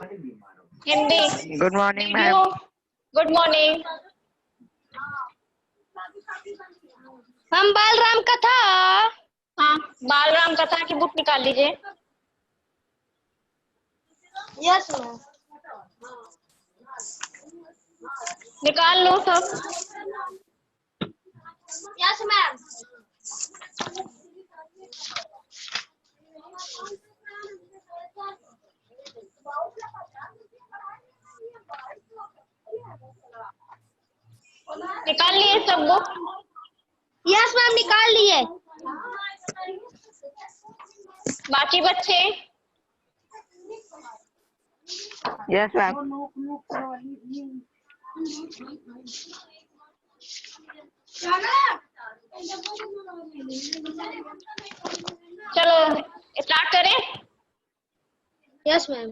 Hindi. Good morning ma'am. Video. Good morning हम बालराम कथा। हाँ, बालराम कथा की बुक निकाल लीजिए। Yes ma'am. निकाल लो सब। Yes ma'am. निकाल लिए सब बुक। यस मैम, निकाल लिए। बाकी बच्चे यस मैम। चलो स्टार्ट करें। Yes ma'am.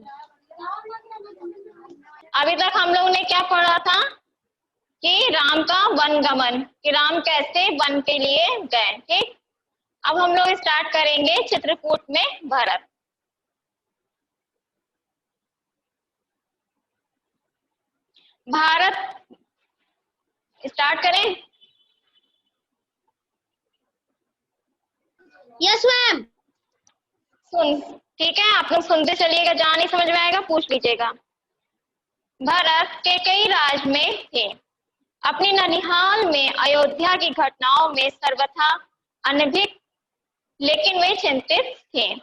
अभी तक हम लोग ने क्या पढ़ा था कि राम का वनगमन, कि राम कैसे वन के लिए गए। ठीक, अब हम लोग स्टार्ट करेंगे चित्रकूट में भरत। भारत स्टार्ट करें। Yes ma'am. सुन, ठीक है, आप लोग सुनते चलिएगा, जहां नहीं समझ में आएगा पूछ लीजिएगा। भरत कैकेयी राज में थे। अपनी ननिहाल में अयोध्या की घटनाओं में सर्वथा अनभिज्ञ, लेकिन वे चिंतित थे।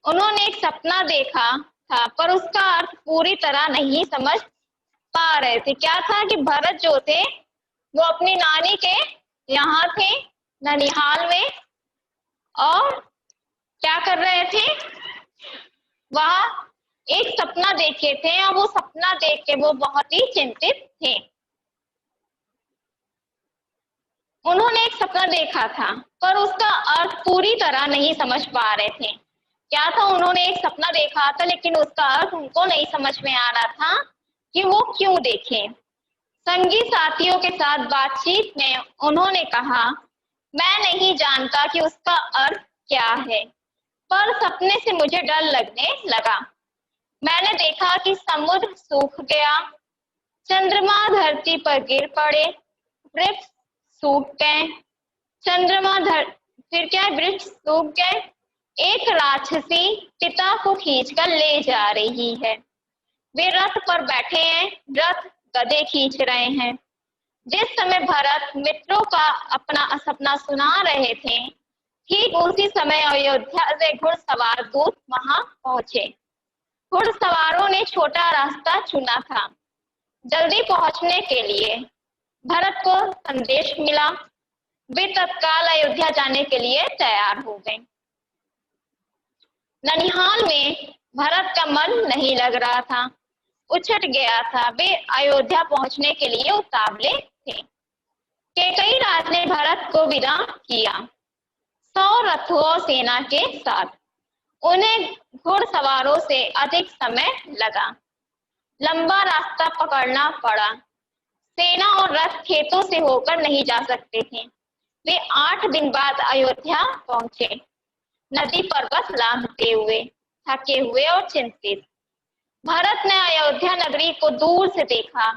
उन्होंने एक सपना देखा था, पर उसका अर्थ पूरी तरह नहीं समझ पा रहे थे। क्या था कि भरत जो थे वो अपनी नानी के यहाँ थे, ननिहाल में, और क्या कर रहे थे, वह एक सपना देखे थे और वो सपना देख के वो बहुत ही चिंतित थे। उन्होंने एक सपना देखा था, पर उसका अर्थ पूरी तरह नहीं समझ पा रहे थे। क्या था, उन्होंने एक सपना देखा था, लेकिन उसका अर्थ उनको नहीं समझ में आ रहा था कि वो क्यों देखें। संगी साथियों के साथ बातचीत में उन्होंने कहा, मैं नहीं जानता कि उसका अर्थ क्या है, पर सपने से मुझे डर लगने लगा। मैंने देखा कि समुद्र सूख गया, चंद्रमा धरती पर गिर पड़े, वृक्ष सूख गए, फिर क्या, वृक्ष सूख गए। एक राक्षसी पिता को खींचकर ले जा रही है। वे रथ पर बैठे हैं, रथ गधे खींच रहे हैं। जिस समय भरत मित्रों का अपना सपना सुना रहे थे, ठीक उसी समय अयोध्या से घुड़सवार दूत वहां पहुंचे। घुड़सवारों ने छोटा रास्ता चुना था। जल्दी पहुंचने के लिए भरत को संदेश मिला। वे तत्काल अयोध्या जाने के लिए तैयार हो गए। ननिहाल में भरत का मन नहीं लग रहा था, उछट गया था। वे अयोध्या पहुंचने के लिए उतावले थे। कैकेयी राज ने भरत को विदा किया, 100 रथों और सेना के साथ। उन्हें घुड़सवारों से अधिक समय लगा, लंबा रास्ता पकड़ना पड़ा। सेना और रथ खेतों से होकर नहीं जा सकते थे। वे 8 दिन बाद अयोध्या पहुंचे, नदी पर बस लांघते हुए, थके हुए और चिंतित। भरत ने अयोध्या नगरी को दूर से देखा।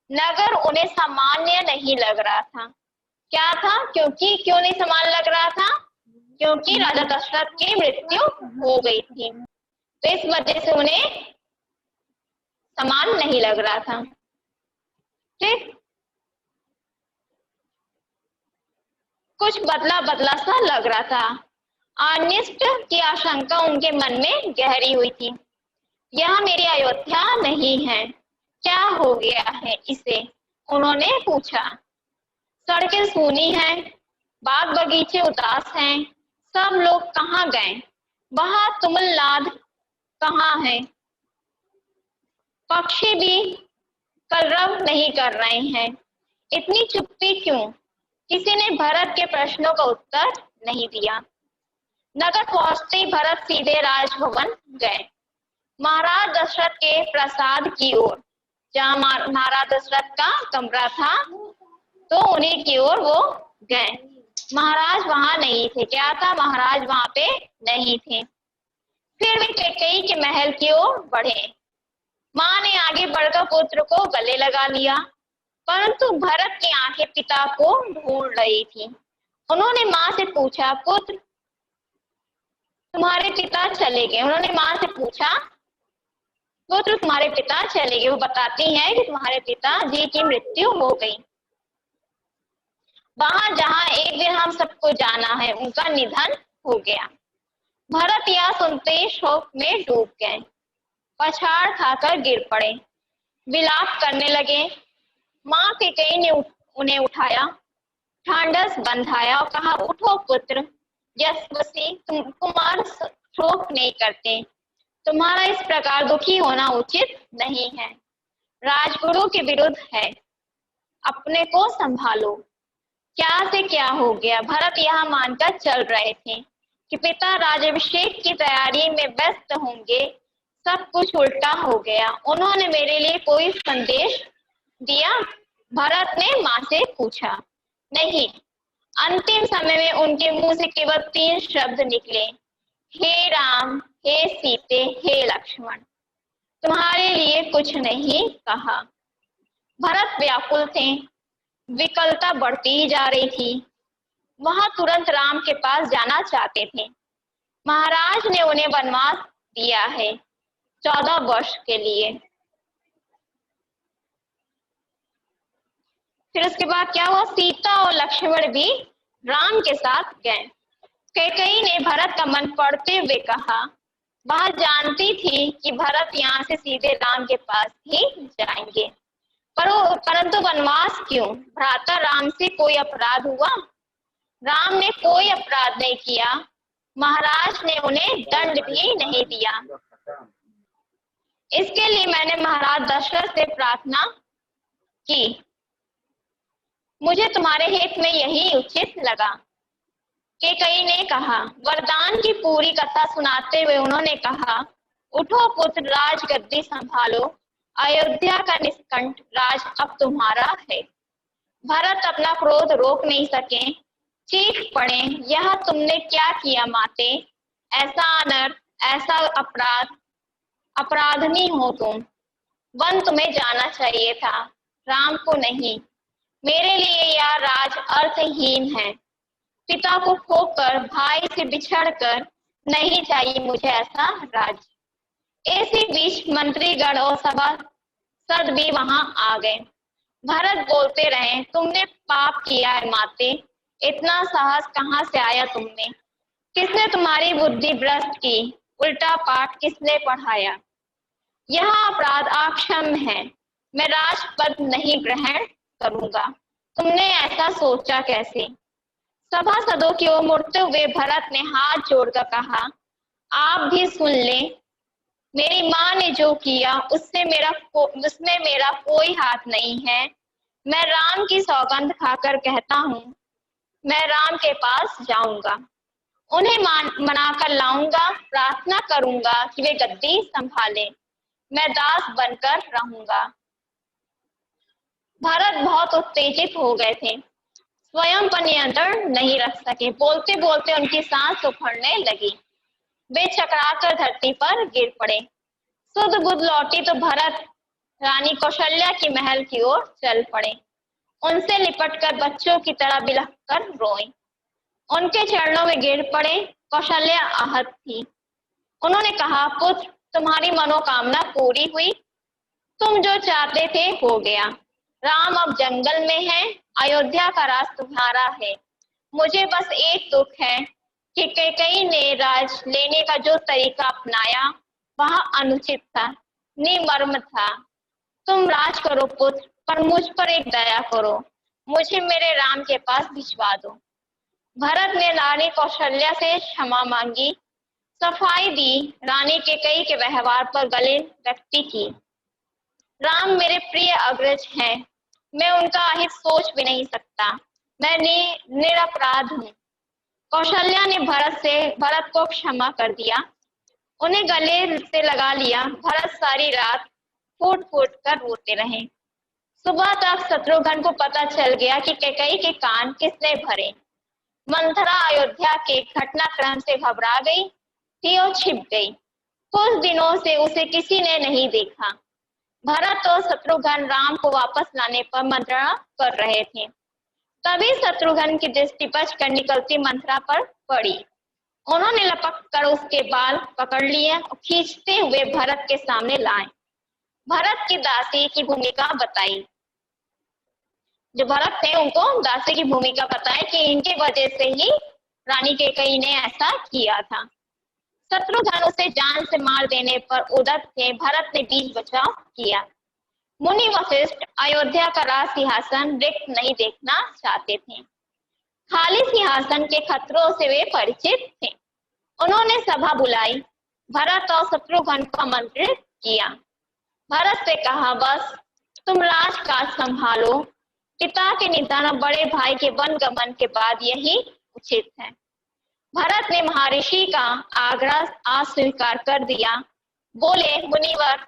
नगर उन्हें सामान्य नहीं लग रहा था। क्या था, क्यों नहीं सामान्य लग रहा था? क्योंकि राजा दशरथ की मृत्यु हो गई थी, तो इस वजह से उन्हें समान नहीं लग रहा था। ठीक, कुछ बदला बदला सा लग रहा था। अनिष्ट की आशंका उनके मन में गहरी हुई थी। यह मेरी अयोध्या नहीं है, क्या हो गया है इसे? उन्होंने पूछा। सड़कें सूनी हैं, बाग बगीचे उदास हैं, सब लोग कहाँ गए? वहां तुमुलनाद कहाँ है? पक्षी भी कलरव नहीं कर रहे हैं। इतनी चुप्पी क्यों? किसी ने भरत के प्रश्नों का उत्तर नहीं दिया। नगर पहुंचते ही भरत सीधे राजभवन गए, महाराज दशरथ के प्रासाद की ओर। जहां महाराज दशरथ का कमरा था, तो उन्हीं की ओर वो गए। महाराज वहां नहीं थे। क्या था, महाराज वहां पे नहीं थे। फिर वे कैकेयी के महल की ओर बढ़े। पुत्र को गले लगा लिया, परंतु भरत की आंखें पिता को ढूंढ रही थी। उन्होंने मां से पूछा, पुत्र तुम्हारे पिता चले गए। उन्होंने मां से पूछा, पुत्र तुम्हारे पिता चले गए। वो बताती हैं कि तुम्हारे पिताजी की मृत्यु हो गई। वहां जहां एक दिन हम सबको जाना है, उनका निधन हो गया। भरत यह सुनते शोक में डूब गए, पछाड़ खाकर गिर पड़े, विलाप करने लगे। मां कैकेयी ने उन्हें उठाया, ढांढस बंधाया और कहा, उठो पुत्र यशस्वी, तुम कुमार शोक नहीं करते। तुम्हारा इस प्रकार दुखी होना उचित नहीं है, राजगुरु के विरुद्ध है, अपने को संभालो। क्या से क्या हो गया? भरत यह मानकर चल रहे थे कि पिता राज्याभिषेक की तैयारी में व्यस्त होंगे। सब कुछ उल्टा हो गया। उन्होंने मेरे लिए कोई संदेश दिया? भरत ने मां से पूछा। नहीं। अंतिम समय में उनके मुंह से केवल 3 शब्द निकले, हे राम, हे सीते, हे लक्ष्मण। तुम्हारे लिए कुछ नहीं कहा। भरत व्याकुल थे, विकलता बढ़ती जा रही थी। वह तुरंत राम के पास जाना चाहते थे। महाराज ने उन्हें वनवास दिया है 14 वर्ष के लिए। फिर उसके बाद क्या हुआ? सीता और लक्ष्मण भी राम के साथ गए। कैकेयी ने भरत का मन पढ़ते हुए कहा, वह जानती थी कि भरत यहाँ से सीधे राम के पास ही जाएंगे, परंतु वनवास क्यों? भ्राता राम से कोई अपराध हुआ? राम ने कोई अपराध नहीं किया। महाराज ने उन्हें दंड भी नहीं दिया। इसके लिए मैंने महाराज दशरथ से प्रार्थना की। मुझे तुम्हारे हित में यही उचित लगा। कैकेयी ने कहा। वरदान की पूरी कथा सुनाते हुए उन्होंने कहा, उठो पुत्र, राजगद्दी संभालो, अयोध्या का निष्कंठ राज अब तुम्हारा है। भरत अपना क्रोध रोक नहीं सके, चीख पड़े, यह तुमने क्या किया माते? ऐसा अनर्थ, ऐसा अपराध, अपराधनी हो तुम। वन तुम्हें जाना चाहिए था, राम को नहीं। मेरे लिए यह राज अर्थहीन है। पिता को खोकर, भाई से बिछड़कर नहीं चाहिए मुझे ऐसा राज्य। इसी बीच मंत्रीगण और सभासद भी वहां आ गए। भरत बोलते रहे, तुमने पाप किया है माते, इतना साहस कहाँ से आया तुमने? किसने तुम्हारी बुद्धि भ्रष्ट की? उल्टा पाठ किसने पढ़ाया? यह अपराध अक्षम्य है। मैं राजपद नहीं ग्रहण करूंगा। तुमने ऐसा सोचा कैसे? सभासदों की ओर मुड़ते हुए भरत ने हाथ जोड़कर कहा, आप भी सुन ले। मेरी माँ ने जो किया उसमें मेरा कोई हाथ नहीं है। मैं राम की सौगंध खाकर कहता हूँ, मैं राम के पास जाऊंगा, उन्हें मनाकर लाऊंगा, प्रार्थना करूंगा कि वे गद्दी संभाले, मैं दास बनकर रहूंगा। भरत बहुत उत्तेजित हो गए थे, स्वयं पर नियंत्रण नहीं रख सके। बोलते बोलते उनकी सांस उखड़ने लगी, वे चकराकर धरती पर गिर पड़े। सुध बुध लौटी तो भरत रानी कौशल्या की महल की ओर चल पड़े। उनसे लिपटकर बच्चों की तरह बिलखकर रोए, उनके चरणों में गिर पड़े। कौशल्या आहत थी। उन्होंने कहा, पुत्र, तुम्हारी मनोकामना पूरी हुई, तुम जो चाहते थे हो गया। राम अब जंगल में है, अयोध्या का राज तुम्हारा है। मुझे बस एक दुख है कि कैकेयी ने राज लेने का जो तरीका अपनाया वह अनुचित था, निमर्म था। तुम राज करो पुत्र, पर मुझ पर एक दया करो, मुझे मेरे राम के पास भिजवा दो। भरत ने रानी कौशल्या से क्षमा मांगी, सफाई दी, रानी कैकेयी के व्यवहार पर गले व्यक्ति की। राम मेरे प्रिय अग्रज हैं, मैं उनका अहित सोच भी नहीं सकता, मैं निरपराध हूँ। कौशल्या ने भरत को क्षमा कर दिया, उन्हें गले से लगा लिया। भरत सारी रात फूट फूट कर रोते रहे। सुबह तक शत्रुघ्न को पता चल गया कि कैकेयी के कान किसने भरे। मंथरा अयोध्या के घटनाक्रम से घबरा गई थी और छिप गई। कुछ दिनों से उसे किसी ने नहीं देखा। भरत और शत्रुघ्न राम को वापस लाने पर मंत्रणा कर रहे थे। तभी शत्रुघ्न की दृष्टि बचकर निकलती मंथरा पर पड़ी। उन्होंने लपक कर उसके बाल पकड़ लिए और खींचते हुए भरत के सामने लाए। भरत की दासी की भूमिका बताई। जो भरत थे उनको दासी की भूमिका बताई कि इनकी वजह से ही रानी कैकेयी ने ऐसा किया था। शत्रुघ्न उसे जान से मार देने पर उद्यत थे। भरत ने बीच बचाव किया। मुनि वशिष्ठ अयोध्या का राज सिंहासन रिक्त नहीं देखना चाहते थे। खाली सिंहासन के खतरों से वे परिचित थे। उन्होंने सभा बुलाई, भरत और शत्रुघ्न को आमंत्रित किया। भरत से कहा, बस तुम राजकाज संभालो। पिता के निधन और बड़े भाई के वन गमन के बाद यही उचित है। भरत ने महर्षि का आग्रह अस्वीकार कर दिया। बोले, मुनिवर,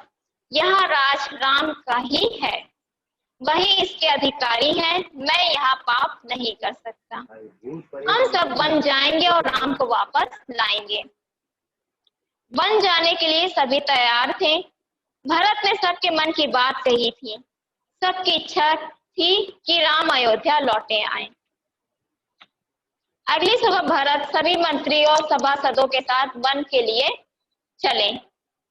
यह राज राम का ही है, वही इसके अधिकारी हैं। मैं यहाँ पाप नहीं कर सकता। हम सब वन जाएंगे और राम को वापस लाएंगे। वन जाने के लिए सभी तैयार थे। भरत ने सबके मन की बात कही थी। सबकी इच्छा थी कि राम अयोध्या लौटे आए। अगली सुबह भरत सभी मंत्री और सभासदों के साथ वन के लिए चले।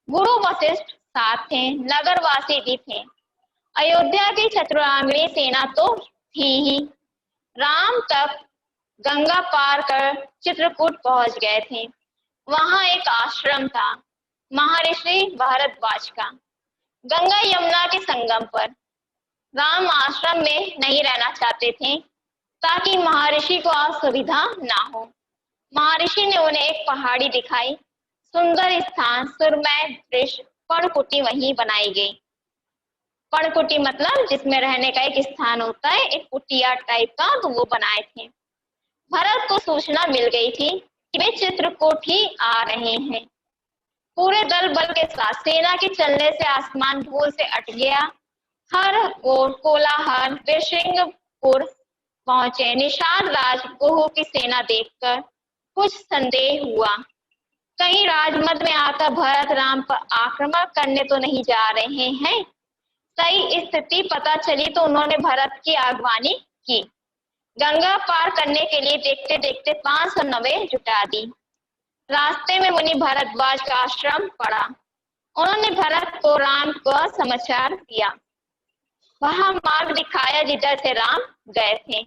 गुरु वशिष्ठ साथ थे, नगरवासी भी थे। अयोध्या की चतुरांगणी सेना तो थी ही। राम तक गंगा पार कर चित्रकूट पहुंच गए थे। वहां एक आश्रम था, महर्षि भारद्वाज का, गंगा यमुना के संगम पर। राम आश्रम में नहीं रहना चाहते थे ताकि महर्षि को असुविधा ना हो। महर्षि ने उन्हें एक पहाड़ी दिखाई। सुंदर स्थान, सुरमय दृश्य, पर्णकुटी वहीं बनाई गई। पर्णकुटी मतलब जिसमें रहने का एक स्थान होता है, एक कुटिया टाइप का, तो वो बनाए थे। भरत को सूचना मिल गई थी कि वे चित्रकूट ही आ रहे हैं। पूरे दल बल के साथ सेना के चलने से आसमान धूल से अट गया। हर ओर कोलाहल। वे श्रृंगपुर पहुंचे। निषाद राज कुहू की सेना देखकर कुछ संदेह हुआ। कहीं राजमत में आकर भरत राम पर आक्रमण करने तो नहीं जा रहे हैं। सही स्थिति पता चली तो उन्होंने भरत की अगवानी की। गंगा पार करने के लिए देखते देखते 500 नावें जुटा दी। रास्ते में मुनि भारद्वाज का आश्रम पड़ा। उन्होंने भरत को राम का समाचार दिया। वहां मार्ग दिखाया जिधर से राम गए थे।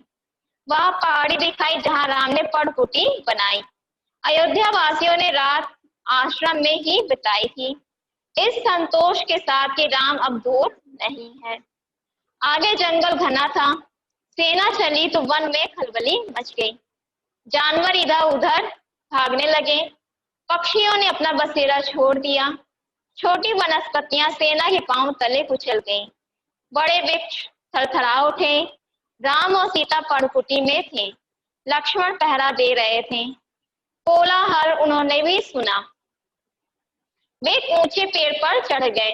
वह पहाड़ी दिखाई जहां राम ने पर्णकुटी बनाई। अयोध्या वासियों ने रात आश्रम में ही बिताई थी, इस संतोष के साथ कि राम अब दूर नहीं है। आगे जंगल घना था। सेना चली तो वन में खलबली मच गई। जानवर इधर उधर भागने लगे। पक्षियों ने अपना बसेरा छोड़ दिया। छोटी वनस्पतियां सेना के पांव तले कुचल गईं। बड़े वृक्ष थरथरा उठे। राम और सीता पर्णकुटी में थे। लक्ष्मण पहरा दे रहे थे। कोलाहल उन्होंने भी सुना। वे एक ऊंचे पेड़ पर चढ़ गए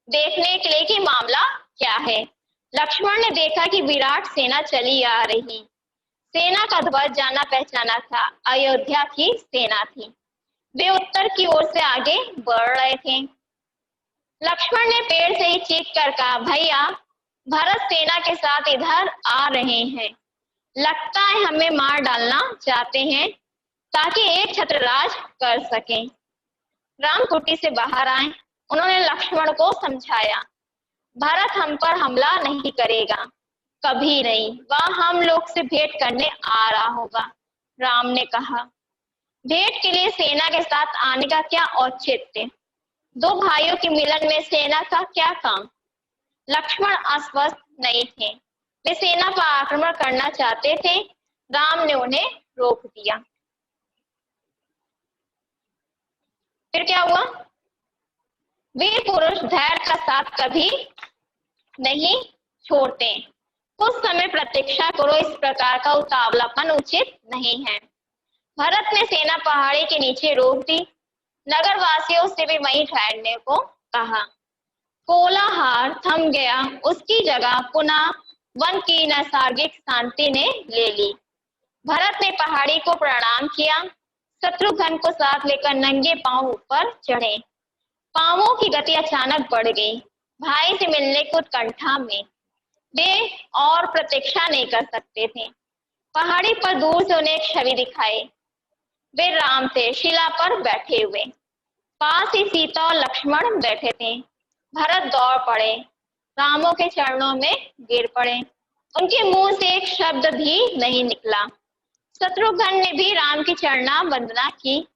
देखने के लिए कि मामला क्या है। लक्ष्मण ने देखा कि विराट सेना चली आ रही। सेना का ध्वज जाना पहचाना था, अयोध्या की सेना थी। वे उत्तर की ओर से आगे बढ़ रहे थे। लक्ष्मण ने पेड़ से ही चीख कर कहा, भैया, भरत सेना के साथ इधर आ रहे हैं। लगता है हमें मार डालना चाहते हैं ताकि एक छत्रराज कर सकें। राम कुटी से बाहर आए। उन्होंने लक्ष्मण को समझाया, भरत हम पर हमला नहीं करेगा, कभी नहीं। वह हम लोग से भेंट करने आ रहा होगा। राम ने कहा, भेंट के लिए सेना के साथ आने का क्या औचित्य? दो भाइयों के मिलन में सेना का क्या काम? लक्ष्मण आश्वस्त नहीं थे। वे सेना पर आक्रमण करना चाहते थे। राम ने उन्हें रोक दिया। फिर क्या हुआ? वीर पुरुष धैर्य का साथ कभी नहीं छोड़ते। कुछ समय प्रतीक्षा करो, इस प्रकार का उतावलापन उचित नहीं है। भरत ने सेना पहाड़ी के नीचे रोक दी। नगरवासियों से भी वहीं ठहरने को कहा। कोलाहल थम गया। उसकी जगह पुनः वन की नैसर्गिक शांति ने ले ली। भरत ने पहाड़ी को प्रणाम किया। शत्रुघ्न को साथ लेकर नंगे पांव ऊपर चढ़े। पांवों की गति अचानक बढ़ गई। भाई से मिलने की उत्कंठा में वे और प्रतीक्षा नहीं कर सकते थे। पहाड़ी पर दूर से उन्हें एक छवि दिखाई। वे राम थे, शिला पर बैठे हुए। पास ही सीता और लक्ष्मण बैठे थे। भरत दौड़ पड़े, रामों के चरणों में गिर पड़े। उनके मुंह से एक शब्द भी नहीं निकला। शत्रुघ्न ने भी राम की चरणा वंदना की,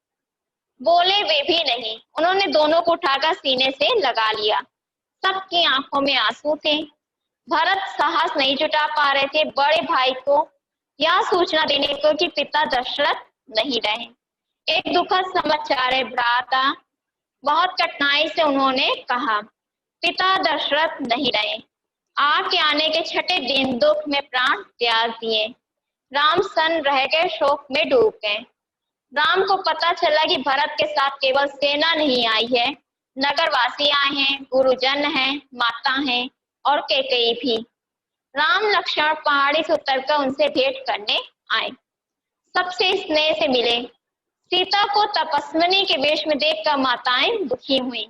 बोले वे भी नहीं। उन्होंने दोनों को उठाकर सीने से लगा लिया। सबकी आंखों में आंसू थे। भरत साहस नहीं जुटा पा रहे थे बड़े भाई को यह सूचना देने को कि पिता दशरथ नहीं रहे। एक दुखद समाचार है भ्राता, बहुत कठिनाई से उन्होंने कहा, पिता दशरथ नहीं रहे। आपके आने के छठे दिन दुख में प्राण त्याग दिए। राम सन रह गए, शोक में डूब गए। राम को पता चला कि भरत के साथ केवल सेना नहीं आई है, नगरवासी आए हैं, गुरुजन हैं, माता हैं और कैकेयी भी। राम लक्ष्मण पहाड़ी से उतरकर उनसे भेंट करने आए, सबसे स्नेह से मिले। सीता को तपस्विनी के वेश में देखकर माताएं दुखी हुई।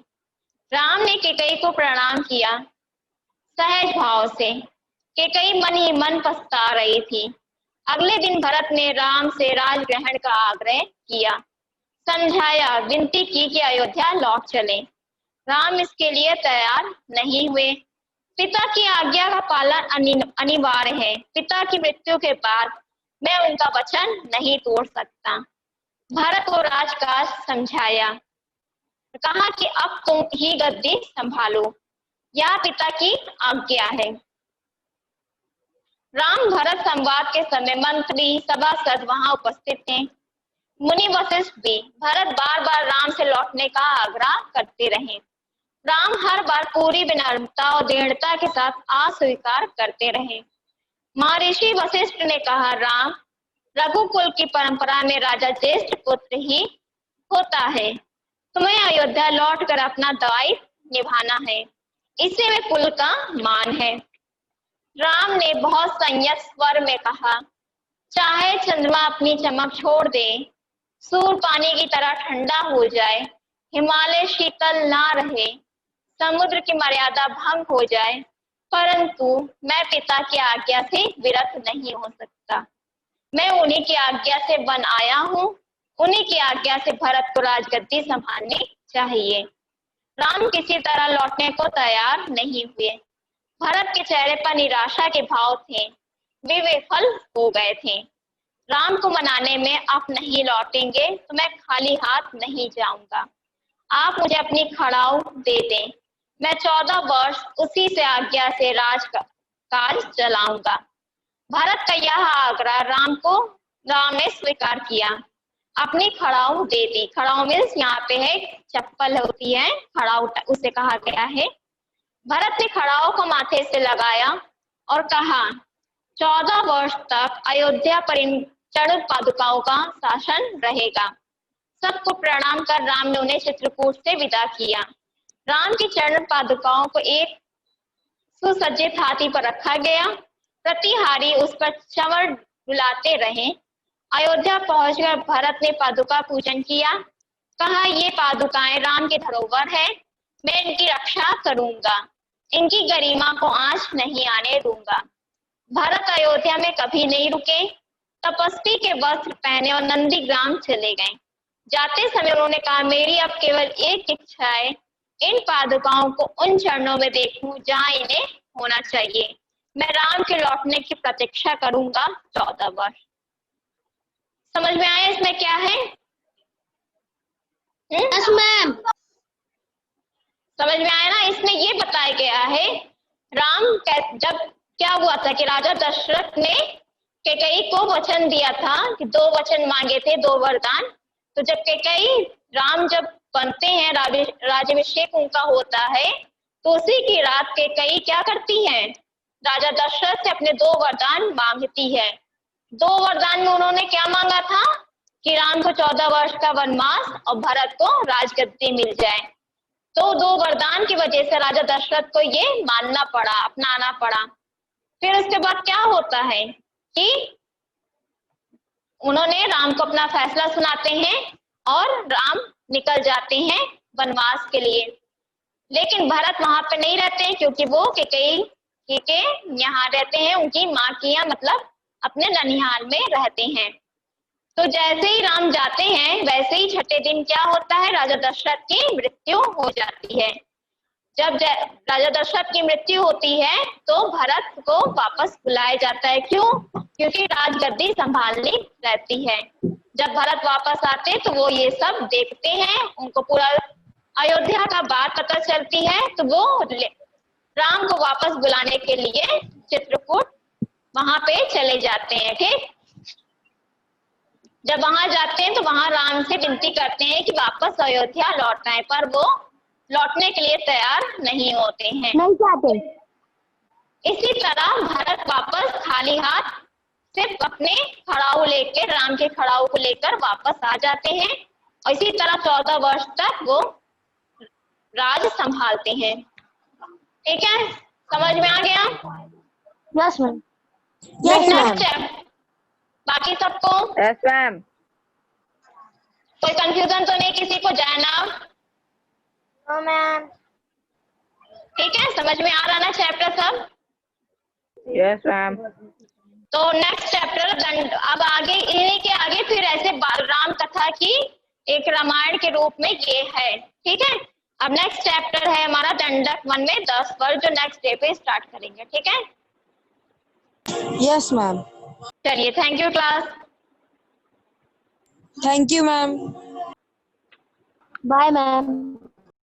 राम ने कैकेयी को प्रणाम किया सहज भाव से। कैकेयी मन ही मन पछता रही थी। अगले दिन भरत ने राम से राज ग्रहण का आग्रह किया, समझाया, विनती की कि अयोध्या लौट चले। राम इसके लिए तैयार नहीं हुए। पिता की आज्ञा का पालन अनिवार्य है। पिता की मृत्यु के बाद मैं उनका वचन नहीं तोड़ सकता। भरत को राजकाज समझाया, कहा कि अब तुम ही गद्दी संभालो, यह पिता की आज्ञा है। राम भरत संवाद के समय मंत्री सभासद वहां उपस्थित थे, मुनि वशिष्ठ भी। भरत बार बार राम से लौटने का आग्रह करते रहे। राम हर बार पूरी विनम्रता और दृढ़ता के साथ अस्वीकार करते रहे। महर्षि वशिष्ठ ने कहा, राम, रघुकुल की परंपरा में राजा ज्येष्ठ पुत्र ही होता है। तुम्हें अयोध्या लौटकर अपना दायित्व निभाना है, इसी में कुल का मान है। राम ने बहुत संयत स्वर में कहा, चाहे चंद्रमा अपनी चमक छोड़ दे, सूर्य पानी की तरह ठंडा हो जाए, हिमालय शीतल ना रहे, समुद्र की मर्यादा भंग हो जाए, परंतु मैं पिता की आज्ञा से विरत नहीं हो सकता। मैं उन्हीं की आज्ञा से वन आया हूँ, उन्हीं की आज्ञा से भरत को राजगद्दी संभालनी चाहिए। राम किसी तरह लौटने को तैयार नहीं हुए। भरत के चेहरे पर निराशा के भाव थे, वे विफल हो गए थे। राम को मनाने में आप नहीं लौटेंगे तो मैं खाली हाथ नहीं जाऊंगा। आप मुझे अपनी खड़ाऊ दे दें, मैं 14 वर्ष उसी से आज्ञा से राज चलाऊंगा। भरत का यह आग्रह राम ने स्वीकार किया, अपनी खड़ाऊ दे दी। खड़ाऊ मीन्स यहाँ पे है चप्पल होती है, खड़ाऊ उसे कहा गया है। भरत ने खड़ाऊ को माथे से लगाया और कहा, 14 वर्ष तक अयोध्या पर इन चरण पादुकाओं का शासन रहेगा। सबको प्रणाम कर राम ने उन्हें चित्रकूट से विदा किया। राम की चरण पादुकाओं को एक सुसज्जित हाथी पर रखा गया। प्रतिहारी उस पर चंवर डुलाते रहे। अयोध्या पहुंचकर भरत ने पादुका पूजन किया, कहा, ये पादुकाएं राम की धरोहर है, मैं इनकी रक्षा करूंगा, इनकी गरिमा को आंच नहीं आने दूंगा। भरत अयोध्या में कभी नहीं रुके, तपस्वी के वस्त्र पहने और नंदीग्राम चले गए। जाते समय उन्होंने कहा, मेरी अब केवल एक इच्छा है, इन पादुकाओं को उन चरणों में देखूं जहां इन्हें होना चाहिए। मैं राम के लौटने की प्रतीक्षा करूंगा 14 वर्ष। समझ में आया इसमें क्या है? Yes ma'am. समझ में आया ना? इसमें ये बताया गया है राम जब क्या हुआ था कि राजा दशरथ ने कैकेयी को वचन दिया था कि 2 वचन मांगे थे, 2 वरदान। तो जब कैकेयी राम जब बनते हैं, राज्याभिषेक उनका होता है, तो उसी की रात कैकेयी क्या करती है, राजा दशरथ से अपने 2 वरदान मांगती है। 2 वरदान में उन्होंने क्या मांगा था कि राम को 14 वर्ष का वनवास और भरत को राजगद्दी मिल जाए। तो 2 वरदान की वजह से राजा दशरथ को ये मानना पड़ा, अपनाना पड़ा। फिर उसके बाद क्या होता है कि उन्होंने राम को अपना फैसला सुनाते हैं और राम निकल जाते हैं वनवास के लिए। लेकिन भरत वहां पे नहीं रहते हैं क्योंकि वो केकई के यहाँ रहते हैं, उनकी माँ के यहाँ, मतलब अपने ननिहाल में रहते हैं। तो जैसे ही राम जाते हैं वैसे ही छठे दिन क्या होता है, राजा दशरथ की मृत्यु हो जाती है। जब राजा दशरथ की मृत्यु होती है तो भरत को वापस बुलाया जाता है। क्यों? क्योंकि राजगद्दी संभालनी रहती है। जब भरत वापस आते तो वो ये सब देखते हैं, उनको पूरा अयोध्या का बात पता चलती है, तो वो राम को वापस बुलाने के लिए चित्रकूट वहां पे चले जाते हैं। ठीक, जब वहां जाते हैं तो वहां राम से विनती करते हैं कि वापस अयोध्या लौट आए, पर वो लौटने के लिए तैयार नहीं होते हैं, नहीं चाहते। इसी तरह भरत वापस खाली हाथ सिर्फ अपने खड़ाऊ लेकर, राम के खड़ाऊ को लेकर वापस आ जाते हैं और इसी तरह 14 वर्ष तक वो राज संभालते हैं। ठीक है, समझ में आ गया? Yes ma'am. नेक्स्ट, बाकी सबको यस मैम। कोई कंफ्यूजन तो नहीं किसी को? जाना? No ma'am. ठीक है, समझ में आ रहा ना चैप्टर सब? Yes ma'am. तो नेक्स्ट चैप्टर दंड, अब आगे इन्हीं के आगे फिर ऐसे राम कथा की एक रामायण के रूप में ये है। ठीक है, अब नेक्स्ट चैप्टर है हमारा दंडक वन में 10 वर्ष, जो नेक्स्ट डे पे स्टार्ट करेंगे। ठीक है, यस मैम। चलिए, thank you class. Thank you ma'am. Bye ma'am.